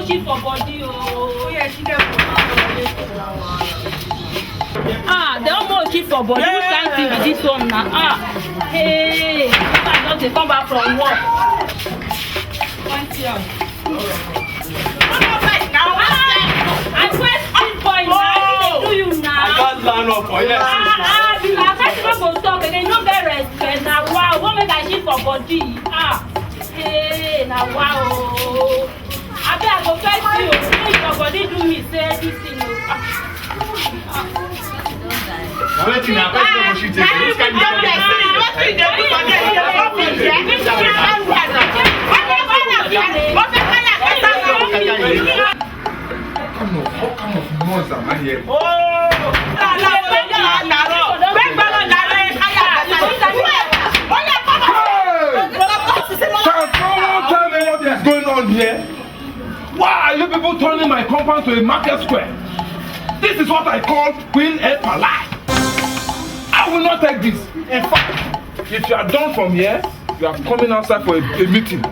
almost shift for body. Oh, yeah, she get they almost shift for body. Which kind of thing is this one now? Hey, I just come back from work. I swear, boy, now do you now? I got land up for you. I can't even go talk again. No get respect. Now wow, what make I shift for body? Hey, now wow. I bet I go first you. If your body do me say this thing. Waiting now, wait till she take this kind of What kind of noise am I hearing? Can someone tell me what is going on here? Why are you people turning my compound to a market square? This is what I call Queen Epa life. I will not take this. In fact, if you are done from here, you are coming outside for a meeting.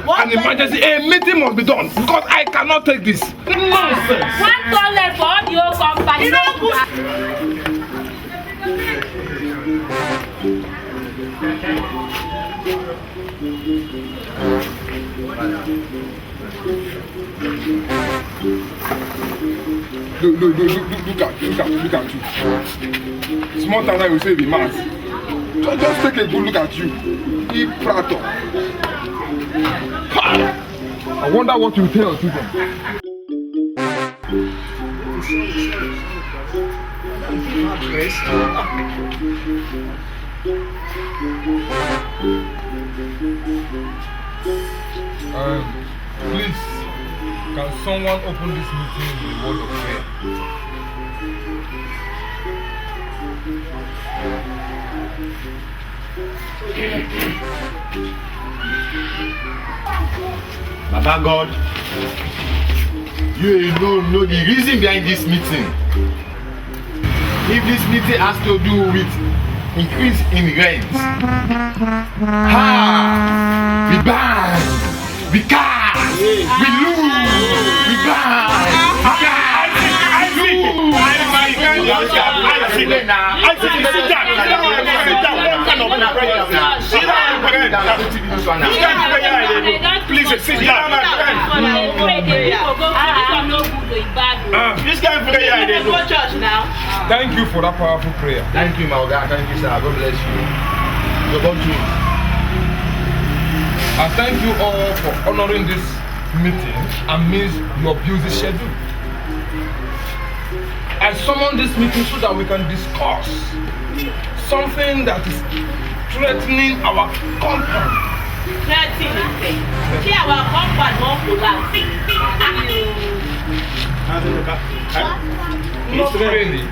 An emergency, a meeting must be done because I cannot take this. Nonsense. One toilet for all your company. Look at you. Small time I will say the mass. Just take a good look at you. Eat prato. I wonder what you tell people. Please, can someone open this meeting with a word of prayer? Baba God, you alone know the reason behind this meeting. If this meeting has to do with increase in rent, we buy, we cast, we lose, we buy, Please sit down, my friend. This kind of prayer I did. Thank you for that powerful prayer. Thank you, my God. Thank you, sir. God bless you. You're about to. I thank you all for honoring this meeting amidst your busy schedule. I summoned this meeting so that we can discuss something that is threatening our compound. Threatening? See, our compound won't collapse. Not really.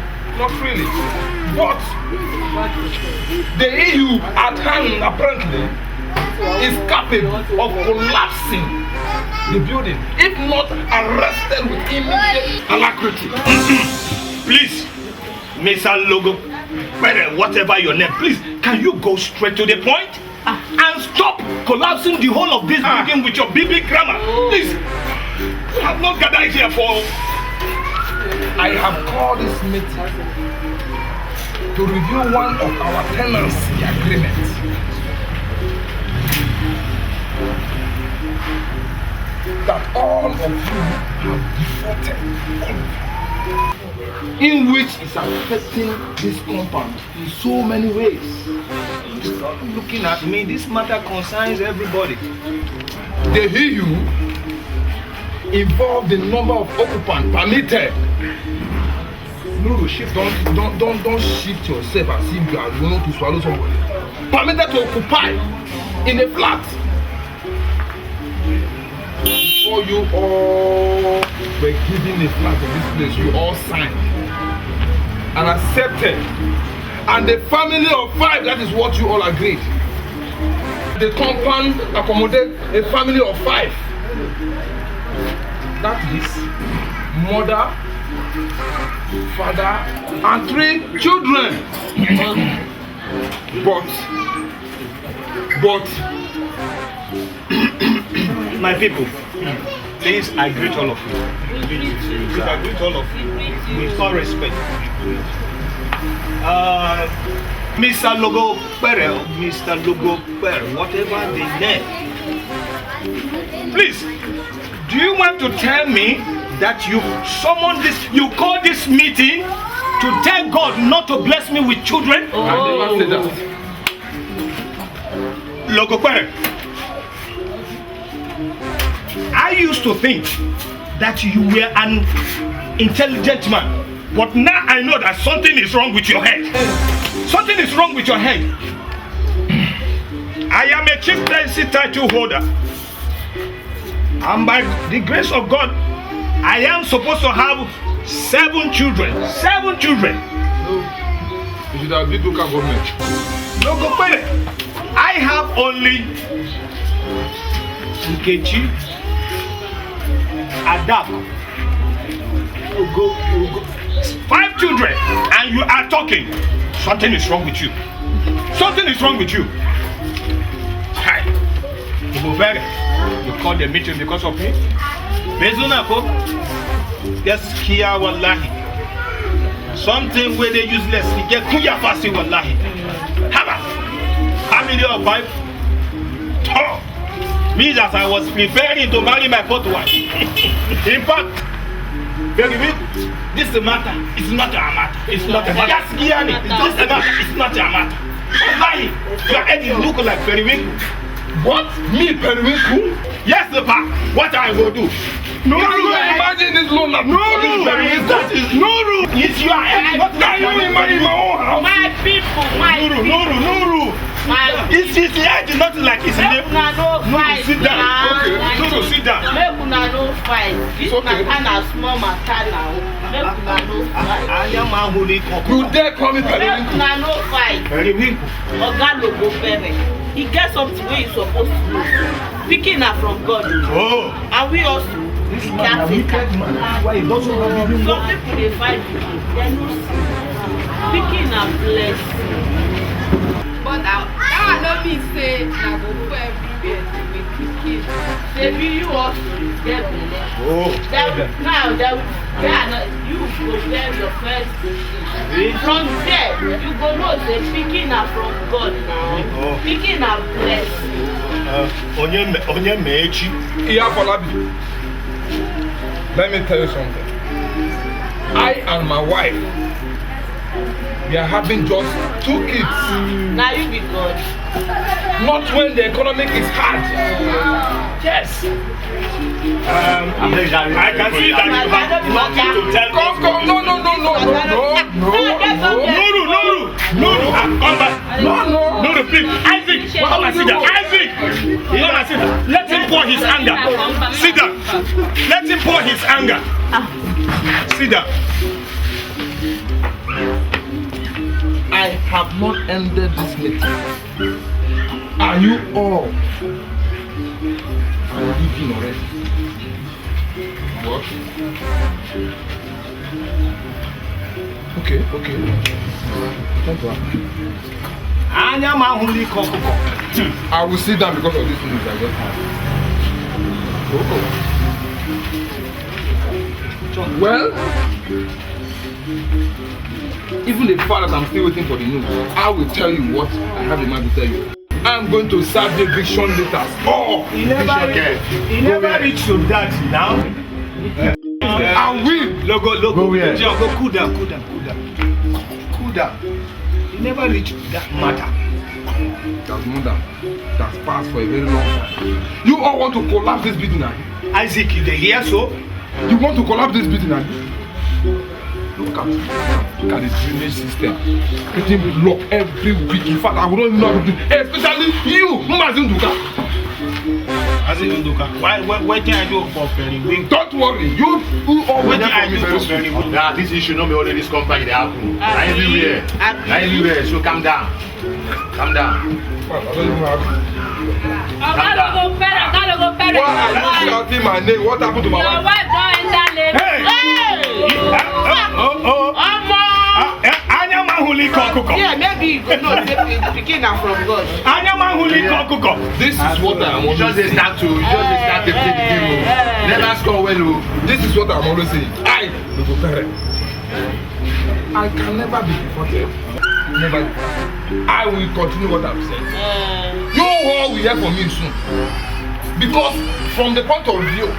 But the EU at hand apparently is capable of collapsing the building if not arrested with immediate alacrity. Please, Mr. Logo, whatever your name, please, can you go straight to the point and stop collapsing the whole of this building with your BB grammar? Please, we have not gathered here for. I have called this meeting to review one of our tenancy agreements. That all of you have defaulted, in which is affecting this compound in so many ways. Stop looking at me. This matter concerns everybody. The EU involved the number of occupants permitted. No, shift. Don't shift yourself as if you are going to swallow somebody. Permitted to occupy in a flat. Before you all were given a flat in this place, you all signed and accepted. And the family of 5, that is what you all agreed. The compound accommodated a family of 5. That is mother, father, and 3 children. But my people, Please, I greet all of you. Please, I greet all of you. With all respect. Mr. Logo Pere, Mr. Logo Pere, whatever the name. Please, do you want to tell me that you summoned this, you called this meeting to tell God not to bless me with children? I never said that. Logo Pere, I used to think that you were an intelligent man, but now I know that something is wrong with your head. Something is wrong with your head. I am a chieftaincy title holder, and by the grace of God, I am supposed to have 7 children. 7 children. No, you should have been local government. Logo Pere, I have only Nkechi, Adam, Ugo. 5 children, and you are talking. Something is wrong with you. Something is wrong with you. Hi. You called the meeting because of me? Bezunako. Yes, Kia Wallahi. Something where they useless. You get Kuya Fasi Wallahi. Haba. How many of 5? Oh. Means as I was preparing to marry my 4th wife. In fact, baby, this is a matter. It's not a matter. It's not a matter. Yes, Kiani. This is a matter. It's not a matter. Wallahi, your head is looking like Periwinkle. What? Me, Periwinkle? Yes, Papa. What I will do? No Can you rule. imagine this loan? No rule. That is no rule. It's your head. What Can you imagine my own house? My people, my No rule. No rule. No rule. my It's his head. Not like it's make name. una no No, fight. sit down. Okay. No, sit down. Make una no fight. This It's okay. na kind of small matter now. Make una no fight. I am a holy cock. You dare call me Make Periwinkle? una no fight. Periwinkle. Oga Logo Pere. He get something wey you suppose to know. Pikin na from God. Oh. And we also caretaker. Why he doesn't have even Some people dey fight pikin. Dem no see. Pikin na blessing. But that one no mean say na go go everywhere to make pikin. Shebi you also get belle. Oh. Now they are not, you go tell your first pikin. From there, you go know say pikin na from God now. Oh. Pikin na blessing. Onye Mechi. Iya Falabi. Let me tell you something. I and my wife, we are having just 2 kids. Now you be God. Not when the economic is hard. Yes. I can see that you have nothing to tell Come, come. No. Come back. No, please. Isaac, come and sit down. Isaac, come and sit down. Let him pour his anger. Sit down. Let him pour his anger. Sit down. I have not ended this meeting. Are you all leaving already? What? Okay. Thank you. I will sit down because of this news I just had. Well, even the fact that I'm still waiting for the news, I will tell you what I have in mind to tell you. I'm going to serve the eviction letters. Oh, He never reached to that now. I will. Logo. Go where? Go cool down. He never reached that matter. That's more than that's passed for a very long time. You all want to collapse this building now? Isaac, you dey hear so? You want to collapse this building now? Look at the drainage system. Getting blocked every week. In fact, I would not know how to do it. Especially you, Mazin Duka. What can I do for Periwinkle? Don't worry. You all What wait can I for me do very for soon. Periwinkle? Nah, this issue not be only this company they happen. Na everywhere. So calm down. Well, I don't even have. Oga Logo Pere. Why are you shouting my name? What happened to my Your wife? wife don enter labor. Hey! Omo. Anya mahuli kuko. Yeah, maybe you could not say pikin na from God. Anyama huli kuko. This is what I want. Just dey start to play the game. Never score well. This is what I'm always saying. I can never be deported. Never. I will continue what I'm saying. You all will hear from me soon. Because from the point of view,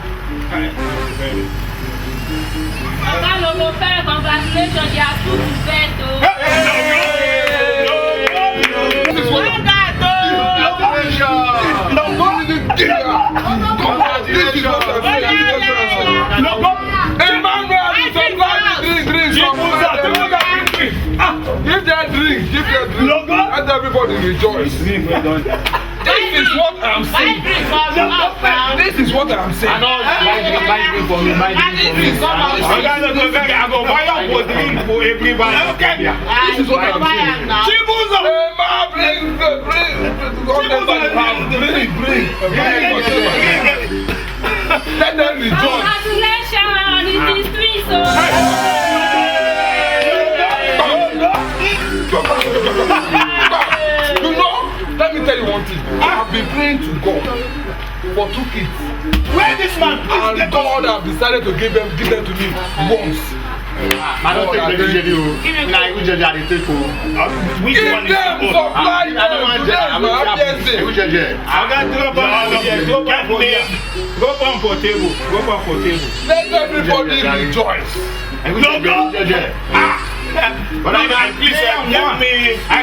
Congratulations, you are too best. this is what I'm Give that drink. Let everybody rejoice. This is what I'm saying. This is what I'm saying. I know buy drink for me. Buy drink for me. I go buy a drink for everybody. Okay. This is what I'm saying. Chibuzo. Bring. Let them rejoice. Congratulations, it is three so. You know, let me tell you one thing. I have been praying to God for 2 kids. Where this man? And God have decided to give them to me once. I don't take the jelly. Nah, you jelly are the take. Which Give one is them the supply. I don't want jelly. I'm not happy. You jelly. I got drop on for table. Let everybody rejoice. But I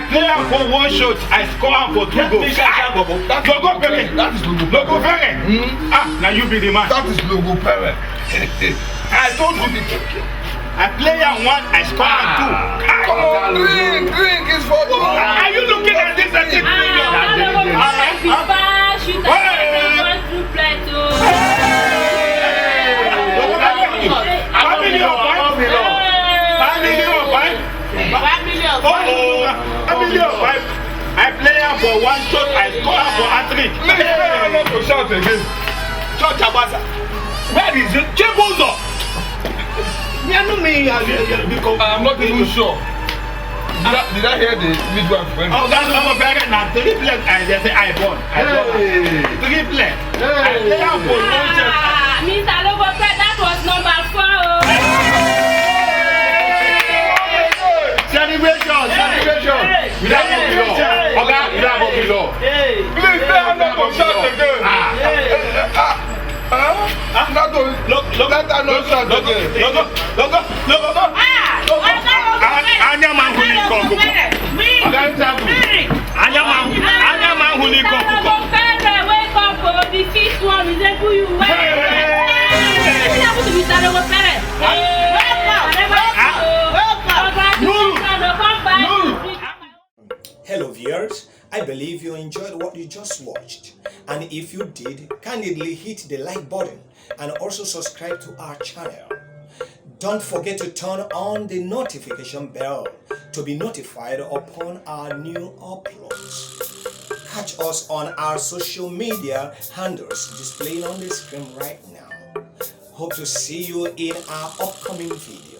play am for 1 shot, I score am for 2 goals. That is Logo Ferre. Now you be the man. That is logo parent. I told you. I play am 1, I score am 2. Come on, drink is for you. Are you looking at this as if I play am for 1 shot, I score am for hat-trick. I'm not to shout again. Church Abasa. Where is it? Chibuzo. I'm not even sure. Did I hear the midwife? Oh, that's not very now. 3 play. I just say I born. 3 play. I play am for 1 shot. Mr. Logo, that was number 4. Celebration. We don't have the law. Okay, we don't have the law. Please say I'm not to shout again. Look, let her not shout again. Logo. Anyama huli kuko. Anyama huli kuko. Wake up, the 5th one is able you. Hello viewers, I believe you enjoyed what you just watched, and if you did, kindly hit the like button and also subscribe to our channel. Don't forget to turn on the notification bell to be notified upon our new uploads. Catch us on our social media handles displayed on the screen right now. Hope to see you in our upcoming video.